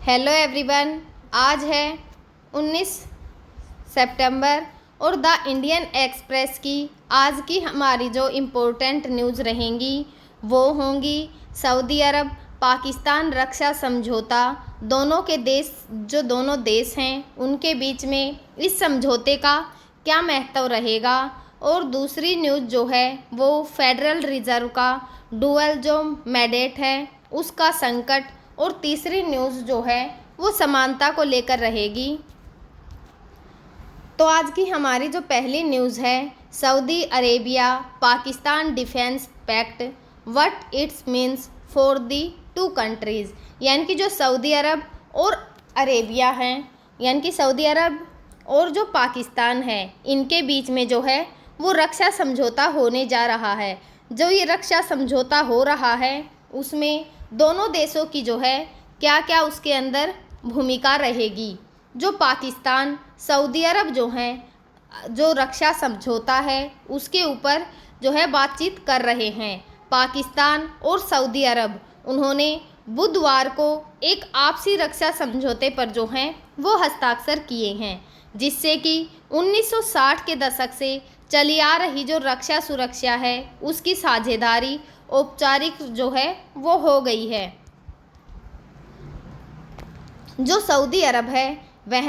Hello everyone. आज है 19 सितंबर और द इंडियन एक्सप्रेस की आज की हमारी जो इम्पोर्टेंट न्यूज़ रहेंगी वो होंगी सऊदी अरब पाकिस्तान रक्षा समझौता। दोनों देश हैं उनके बीच में इस समझौते का क्या महत्व रहेगा। और दूसरी न्यूज़ जो है वो फेडरल रिजर्व का डुअल जो मैंडेट है उसका संकट। और तीसरी न्यूज़ जो है वो समानता को लेकर रहेगी। तो आज की हमारी जो पहली न्यूज़ है Saudi Arabia Pakistan defence pact what it's means for the two countries, यानी कि जो सऊदी अरब और अरेबिया हैं, यानी कि सऊदी अरब और जो पाकिस्तान है इनके बीच में जो है वो रक्षा समझौता होने जा रहा है। जो ये रक्षा समझौता हो रहा है उसमें दोनों देशों की जो है क्या क्या उसके अंदर भूमिका रहेगी। जो पाकिस्तान सऊदी अरब जो हैं जो रक्षा समझौता है उसके ऊपर जो है बातचीत कर रहे हैं। पाकिस्तान और सऊदी अरब उन्होंने बुधवार को एक आपसी रक्षा समझौते पर जो हैं वो हस्ताक्षर किए हैं, जिससे कि 1960 के दशक से चली आ रही जो रक्षा सुरक्षा है उसकी साझेदारी औपचारिक जो है वो हो गई है। जो सऊदी अरब है वह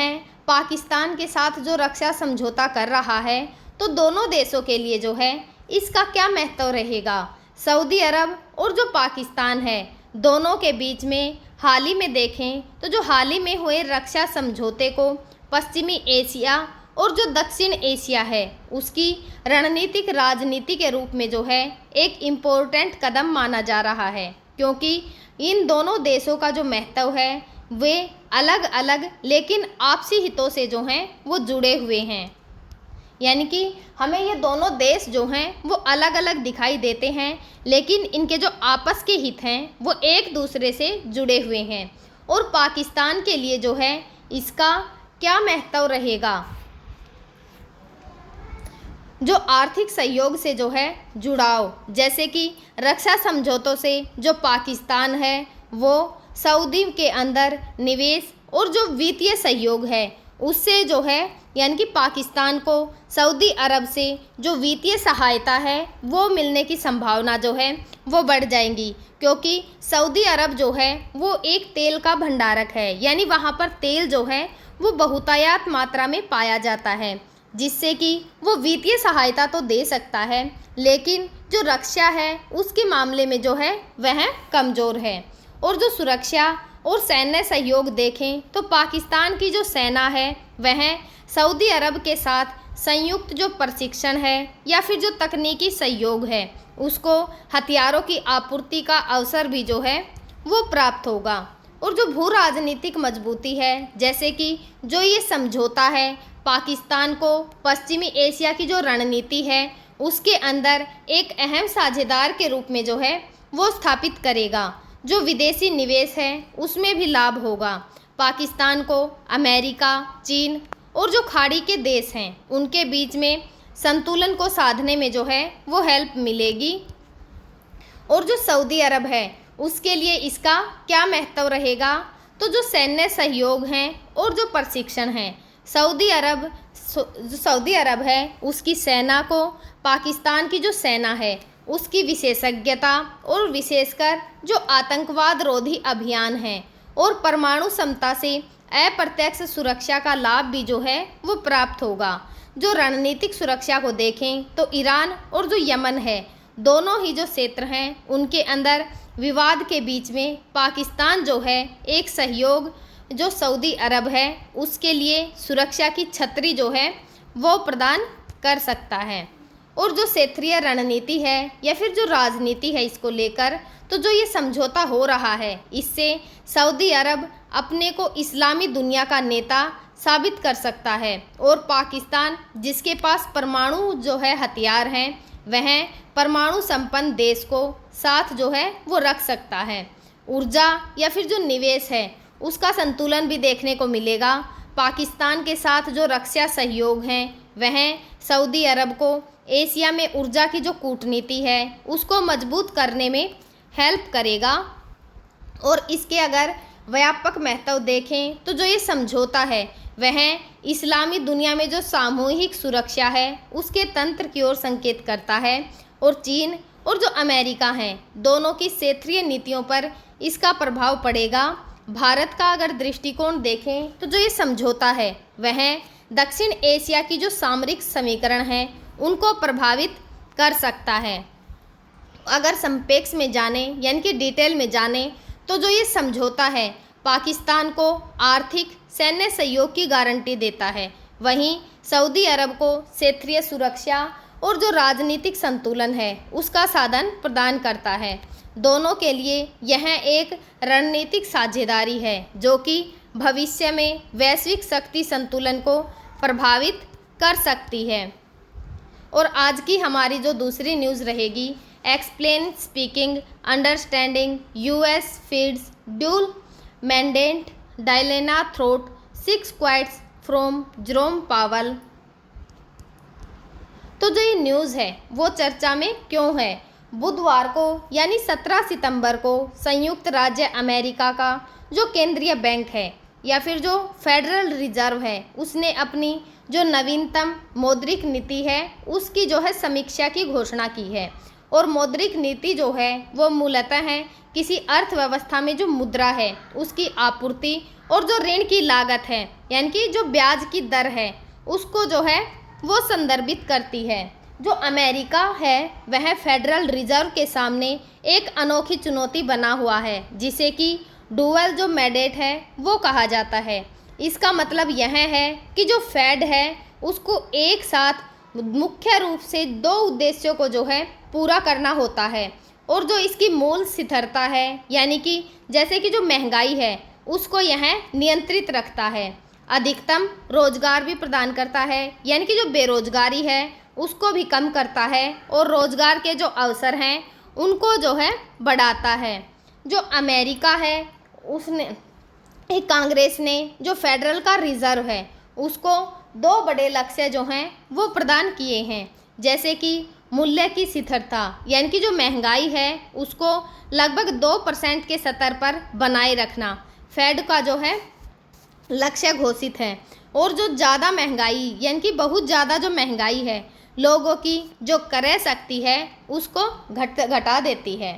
पाकिस्तान के साथ जो रक्षा समझौता कर रहा है तो दोनों देशों के लिए जो है इसका क्या महत्व रहेगा। सऊदी अरब और जो पाकिस्तान है दोनों के बीच में हाल ही में देखें तो जो हाल ही में हुए रक्षा समझौते को पश्चिमी एशिया और जो दक्षिण एशिया है उसकी रणनीतिक राजनीति के रूप में जो है एक इम्पोर्टेंट कदम माना जा रहा है, क्योंकि इन दोनों देशों का जो महत्व है वे अलग अलग लेकिन आपसी हितों से जो हैं वो जुड़े हुए हैं। यानी कि हमें ये दोनों देश जो हैं वो अलग अलग दिखाई देते हैं लेकिन इनके जो आपस के हित हैं वो एक दूसरे से जुड़े हुए हैं। और पाकिस्तान के लिए जो है इसका क्या महत्व रहेगा। जो आर्थिक सहयोग से जो है जुड़ाव, जैसे कि रक्षा समझौतों से जो पाकिस्तान है वो सऊदी के अंदर निवेश और जो वित्तीय सहयोग है उससे जो है यानी कि पाकिस्तान को सऊदी अरब से जो वित्तीय सहायता है वो मिलने की संभावना जो है वो बढ़ जाएंगी, क्योंकि सऊदी अरब जो है वो एक तेल का भंडारक है, यानी वहाँ पर तेल जो है वो बहुतायत मात्रा में पाया जाता है, जिससे कि वो वित्तीय सहायता तो दे सकता है लेकिन जो रक्षा है उसके मामले में जो है वह कमज़ोर है। और जो सुरक्षा और सैन्य सहयोग देखें तो पाकिस्तान की जो सेना है वह सऊदी अरब के साथ संयुक्त जो प्रशिक्षण है या फिर जो तकनीकी सहयोग है उसको हथियारों की आपूर्ति का अवसर भी जो है वो प्राप्त होगा। और जो भू राजनीतिक मजबूती है, जैसे कि जो ये समझौता है पाकिस्तान को पश्चिमी एशिया की जो रणनीति है उसके अंदर एक अहम साझेदार के रूप में जो है वो स्थापित करेगा। जो विदेशी निवेश है उसमें भी लाभ होगा। पाकिस्तान को अमेरिका, चीन और जो खाड़ी के देश हैं उनके बीच में संतुलन को साधने में जो है वो हेल्प मिलेगी। और जो सऊदी अरब है उसके लिए इसका क्या महत्व रहेगा। तो जो सैन्य सहयोग हैं और जो प्रशिक्षण हैं सऊदी अरब है उसकी सेना को पाकिस्तान की जो सेना है उसकी विशेषज्ञता और विशेषकर जो आतंकवाद रोधी अभियान है और परमाणु क्षमता से अप्रत्यक्ष सुरक्षा का लाभ भी जो है वो प्राप्त होगा। जो रणनीतिक सुरक्षा को देखें तो ईरान और जो यमन है दोनों ही जो क्षेत्र हैं उनके अंदर विवाद के बीच में पाकिस्तान जो है एक सहयोग जो सऊदी अरब है उसके लिए सुरक्षा की छतरी जो है वो प्रदान कर सकता है। और जो क्षेत्रीय रणनीति है या फिर जो राजनीति है इसको लेकर तो जो ये समझौता हो रहा है इससे सऊदी अरब अपने को इस्लामी दुनिया का नेता साबित कर सकता है। और पाकिस्तान जिसके पास परमाणु जो है हथियार हैं वह परमाणु संपन्न देश को साथ जो है वो रख सकता है। ऊर्जा या फिर जो निवेश है उसका संतुलन भी देखने को मिलेगा। पाकिस्तान के साथ जो रक्षा सहयोग हैं वह सऊदी अरब को एशिया में ऊर्जा की जो कूटनीति है उसको मजबूत करने में हेल्प करेगा। और इसके अगर व्यापक महत्व देखें तो जो ये समझौता है वह इस्लामी दुनिया में जो सामूहिक सुरक्षा है उसके तंत्र की ओर संकेत करता है और चीन और जो अमेरिका हैं दोनों की क्षेत्रीय नीतियों पर इसका प्रभाव पड़ेगा। भारत का अगर दृष्टिकोण देखें तो जो ये समझौता है वह दक्षिण एशिया की जो सामरिक समीकरण है उनको प्रभावित कर सकता है। अगर संपेक्ष में जाने यानी कि डिटेल में जाने तो जो ये समझौता है पाकिस्तान को आर्थिक सैन्य सहयोग की गारंटी देता है, वहीं सऊदी अरब को क्षेत्रीय सुरक्षा और जो राजनीतिक संतुलन है उसका साधन प्रदान करता है। दोनों के लिए यह एक रणनीतिक साझेदारी है जो कि भविष्य में वैश्विक शक्ति संतुलन को प्रभावित कर सकती है। और आज की हमारी जो दूसरी न्यूज़ रहेगी, explain speaking understanding US feeds dual mandate dilemma through 6 quotes from Jerome Powell. तो जो ये न्यूज़ है वो चर्चा में क्यों है? बुधवार को यानी 17 सितंबर को संयुक्त राज्य अमेरिका का जो केंद्रीय बैंक है या फिर जो फेडरल रिजर्व है उसने अपनी जो नवीनतम मौद्रिक नीति है उसकी जो है समीक्षा की घोषणा की है। और मौद्रिक नीति जो है वो मूलतः है किसी अर्थव्यवस्था में जो मुद्रा है उसकी आपूर्ति और जो ऋण की लागत है यानी कि जो ब्याज की दर है उसको जो है वो संदर्भित करती है। जो अमेरिका है वह फेडरल रिजर्व के सामने एक अनोखी चुनौती बना हुआ है जिसे कि डुअल जो मैंडेट है वो कहा जाता है। इसका मतलब यह है कि जो फेड है उसको एक साथ मुख्य रूप से 2 उद्देश्यों को जो है पूरा करना होता है। और जो इसकी मूल स्थिरता है यानी कि जैसे कि जो महंगाई है उसको यह नियंत्रित रखता है, अधिकतम रोजगार भी प्रदान करता है यानी कि जो बेरोजगारी है उसको भी कम करता है और रोजगार के जो अवसर हैं उनको जो है बढ़ाता है। जो अमेरिका है उसने एक कांग्रेस ने जो फेडरल का रिजर्व है उसको 2 बड़े लक्ष्य जो हैं वो प्रदान किए हैं, जैसे कि मूल्य की स्थिरता यानी कि जो महंगाई है उसको लगभग 2% के स्तर पर बनाए रखना फेड का जो है लक्ष्य घोषित है। और जो ज़्यादा महंगाई यानी कि बहुत ज़्यादा जो महंगाई है लोगों की जो क्रय शक्ति है उसको घटा देती है।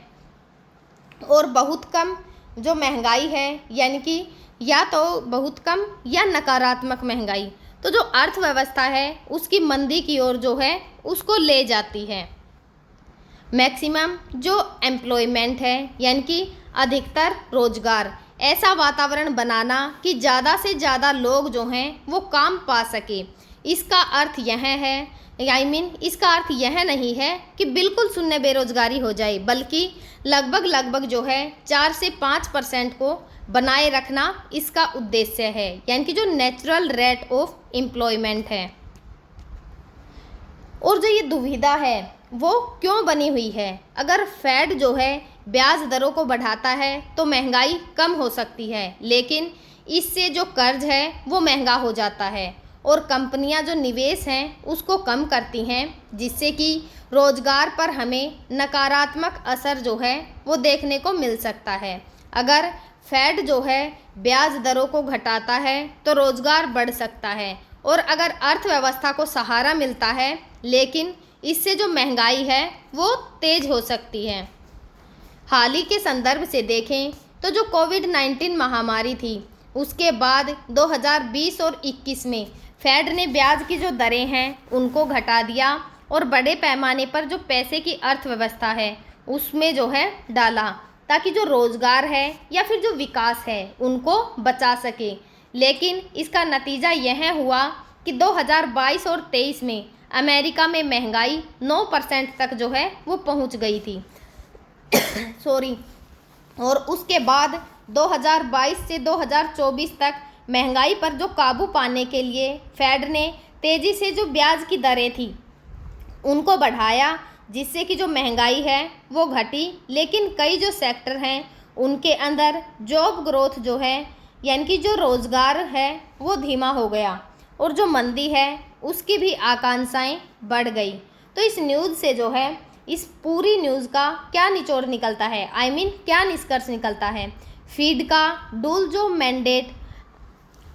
और बहुत कम जो महंगाई है यानी कि या तो बहुत कम या नकारात्मक महंगाई तो जो अर्थव्यवस्था है उसकी मंदी की ओर जो है उसको ले जाती है। मैक्सिमम जो एम्प्लॉयमेंट है यानी कि अधिकतर रोजगार, ऐसा वातावरण बनाना कि ज़्यादा से ज़्यादा लोग जो हैं वो काम पा सके। इसका अर्थ यह है इसका अर्थ यह नहीं है कि बिल्कुल शून्य बेरोजगारी हो जाए, बल्कि लगभग जो है 4 से 5% को बनाए रखना इसका उद्देश्य है, यानी कि जो नेचुरल रेट ऑफ एम्प्लॉयमेंट है। और जो ये दुविधा है वो क्यों बनी हुई है? अगर फेड जो है ब्याज दरों को बढ़ाता है तो महंगाई कम हो सकती है, लेकिन इससे जो कर्ज है वो महंगा हो जाता है और कंपनियां जो निवेश हैं उसको कम करती हैं, जिससे कि रोजगार पर हमें नकारात्मक असर जो है वो देखने को मिल सकता है। अगर फेड जो है ब्याज दरों को घटाता है तो रोजगार बढ़ सकता है और अगर अर्थव्यवस्था को सहारा मिलता है, लेकिन इससे जो महंगाई है वो तेज हो सकती है। हाल ही के संदर्भ से देखें तो जो कोविड-19 महामारी थी उसके बाद 2020 और 21 में फेड ने ब्याज की जो दरें हैं उनको घटा दिया और बड़े पैमाने पर जो पैसे की अर्थव्यवस्था है उसमें जो है डाला, ताकि जो रोजगार है या फिर जो विकास है उनको बचा सके। लेकिन इसका नतीजा यह हुआ कि 2022 और 23 में अमेरिका में महंगाई 9% तक जो है वो पहुंच गई थी और उसके बाद 2022 से 2024 तक महंगाई पर जो काबू पाने के लिए फेड ने तेज़ी से जो ब्याज की दरें थी उनको बढ़ाया, जिससे कि जो महंगाई है वो घटी। लेकिन कई जो सेक्टर हैं उनके अंदर जॉब ग्रोथ जो है यानी कि जो रोज़गार है वो धीमा हो गया और जो मंदी है उसकी भी आकांक्षाएं बढ़ गई। तो इस न्यूज़ से जो है इस पूरी न्यूज़ का क्या निचोड़ निकलता है, क्या निष्कर्ष निकलता है? फीड का डूल जो मैंडेट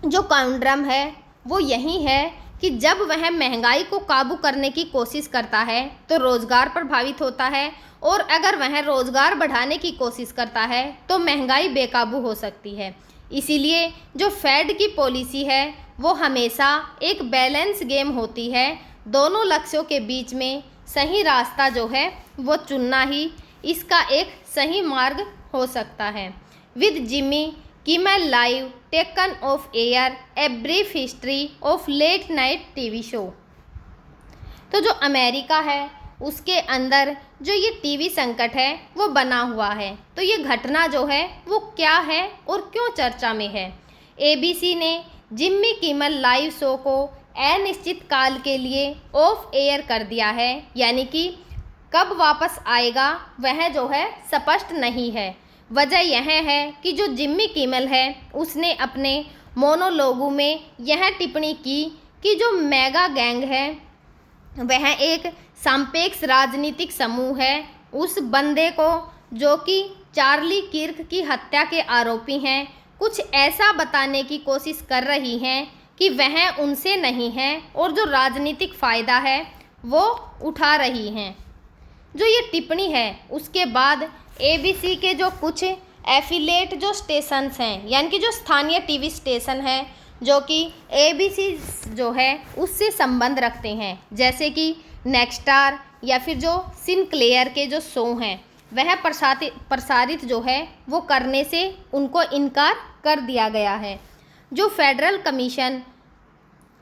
जो काउंड्रम है वो यही है कि जब वह महंगाई को काबू करने की कोशिश करता है तो रोज़गार प्रभावित होता है, और अगर वह रोज़गार बढ़ाने की कोशिश करता है तो महंगाई बेकाबू हो सकती है। इसीलिए जो फेड की पॉलिसी है वो हमेशा एक बैलेंस गेम होती है। दोनों लक्ष्यों के बीच में सही रास्ता जो है वो चुनना ही इसका एक सही मार्ग हो सकता है। With Jimmy Kimmel live taken off air a brief history of late night TV show. तो जो अमेरिका है उसके अंदर जो ये टीवी संकट है वो बना हुआ है, तो ये घटना जो है वो क्या है और क्यों चर्चा में है। एबीसी ने जिम्मी किमेल लाइव शो को अनिश्चित काल के लिए ऑफ एयर कर दिया है, यानी कि कब वापस आएगा वह जो है स्पष्ट नहीं है। वजह यह है कि जो जिम्मी किमेल है उसने अपने मोनोलोगों में यह टिप्पणी की कि जो मेगा गैंग है वह एक सापेक्ष राजनीतिक समूह है। उस बंदे को जो कि चार्ली किर्क की हत्या के आरोपी हैं कुछ ऐसा बताने की कोशिश कर रही हैं कि वह उनसे नहीं है और जो राजनीतिक फ़ायदा है वो उठा रही हैं। जो ये टिप्पणी है उसके बाद एबीसी के जो कुछ एफिलेट जो स्टेशंस हैं, यानी कि जो स्थानीय टीवी स्टेशन हैं जो कि एबीसी जो है उससे संबंध रखते हैं, जैसे कि नेक्स्टार या फिर जो सिनक्लेयर के जो शो हैं वह प्रसारित जो है वो करने से उनको इनकार कर दिया गया है। जो फेडरल कमीशन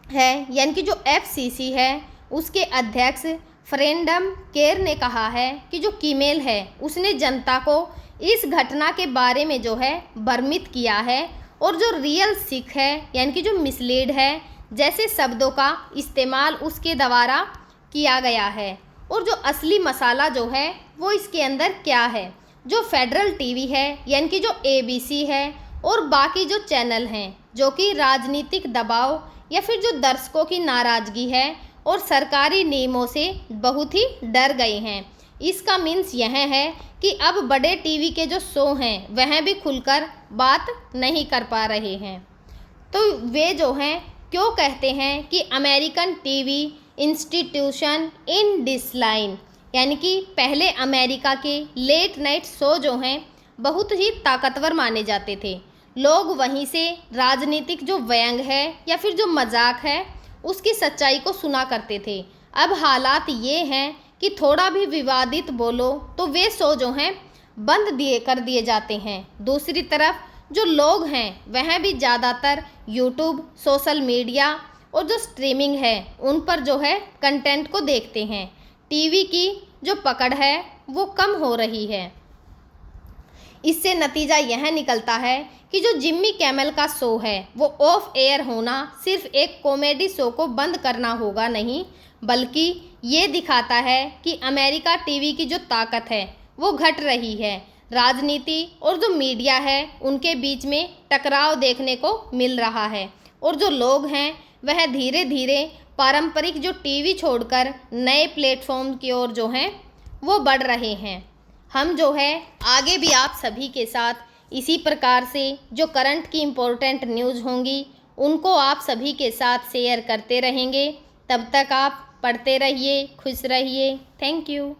है यानी कि जो एफसीसी है उसके अध्यक्ष फ्रेंडम केर ने कहा है कि जो किमेल है उसने जनता को इस घटना के बारे में जो है भ्रमित किया है, और जो रियल सिख है यानी कि जो मिसलीड है जैसे शब्दों का इस्तेमाल उसके द्वारा किया गया है, और जो असली मसाला जो है वो इसके अंदर क्या है। जो फेडरल टीवी है यानी कि जो एबीसी है और बाकी जो चैनल हैं जो कि राजनीतिक दबाव या फिर जो दर्शकों की नाराज़गी है और सरकारी नियमों से बहुत ही डर गए हैं। इसका मीन्स यह है कि अब बड़े टीवी के जो शो हैं वह भी खुलकर बात नहीं कर पा रहे हैं। तो वे जो हैं क्यों कहते हैं कि अमेरिकन टीवी इंस्टीट्यूशन इन डिक्लाइन, यानी कि पहले अमेरिका के लेट नाइट शो जो हैं बहुत ही ताकतवर माने जाते थे। लोग वहीं से राजनीतिक जो व्यंग है या फिर जो मजाक है उसकी सच्चाई को सुना करते थे। अब हालात ये हैं कि थोड़ा भी विवादित बोलो तो वे शो जो हैं बंद कर दिए जाते हैं। दूसरी तरफ जो लोग हैं वह भी ज़्यादातर यूट्यूब, सोशल मीडिया और जो स्ट्रीमिंग है उन पर जो है कंटेंट को देखते हैं। टीवी की जो पकड़ है वो कम हो रही है। इससे नतीजा यह निकलता है कि जो जिम्मी किमेल का शो है वो ऑफ एयर होना सिर्फ एक कॉमेडी शो को बंद करना होगा नहीं, बल्कि ये दिखाता है कि अमेरिका टीवी की जो ताकत है वो घट रही है। राजनीति और जो मीडिया है उनके बीच में टकराव देखने को मिल रहा है, और जो लोग हैं वह धीरे धीरे पारंपरिक जो टीवी छोड़कर नए प्लेटफॉर्म की ओर जो हैं वो बढ़ रहे हैं। हम जो है आगे भी आप सभी के साथ इसी प्रकार से जो करंट की इम्पोर्टेंट न्यूज़ होंगी उनको आप सभी के साथ शेयर करते रहेंगे। तब तक आप पढ़ते रहिए, खुश रहिए। Thank you.